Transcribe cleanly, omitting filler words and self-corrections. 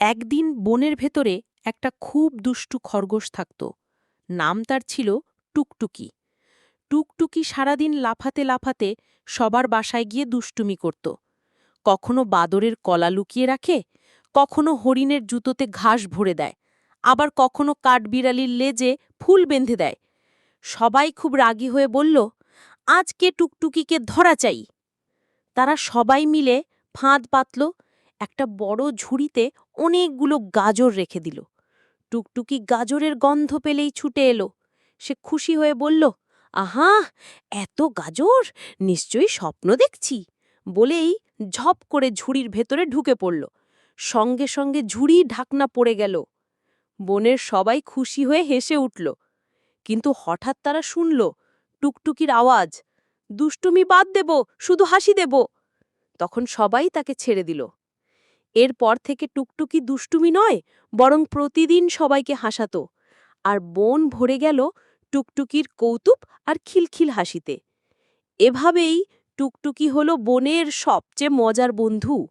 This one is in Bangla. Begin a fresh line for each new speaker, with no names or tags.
একদিন বনের ভেতরে একটা খুব দুষ্টু খরগোশ থাকত। নাম তার ছিল টুকটুকি। টুকটুকি সারাদিন লাফাতে লাফাতে সবার বাসায় গিয়ে দুষ্টুমি করত। কখনো বাদরের কলা লুকিয়ে রাখে, কখনো হরিণের জুতোতে ঘাস ভরে দেয়, আবার কখনো কাঠবিড়ালির লেজে ফুল বেঁধে দেয়। সবাই খুব রাগী হয়ে বলল, আজকে টুকটুকিকে ধরা চাই। তারা সবাই মিলে ফাঁদ পাতল, একটা বড় ঝুড়িতে অনেকগুলো গাজর রেখে দিল। টুকটুকি গাজরের গন্ধ পেলেই ছুটে এলো। সে খুশি হয়ে বলল, আহা, এত গাজর, নিশ্চয়ই স্বপ্ন দেখছি, বলেই ঝপ করে ঝুড়ির ভেতরে ঢুকে পড়ল। সঙ্গে সঙ্গে ঝুড়ি ঢাকনা পড়ে গেল। বনের সবাই খুশি হয়ে হেসে উঠল। কিন্তু হঠাৎ তারা শুনল টুকটুকির আওয়াজ, দুষ্টুমি বাদ দেব, শুধু হাসি দেব। তখন সবাই তাকে ছেড়ে দিল। এরপর থেকে টুকটুকি দুষ্টুমি নয়, বরং প্রতিদিন সবাইকে হাসাত। আর বন ভরে গেল টুকটুকির কৌতুক আর খিলখিল হাসিতে। এভাবেই টুকটুকি হলো বনের সবচেয়ে মজার বন্ধু।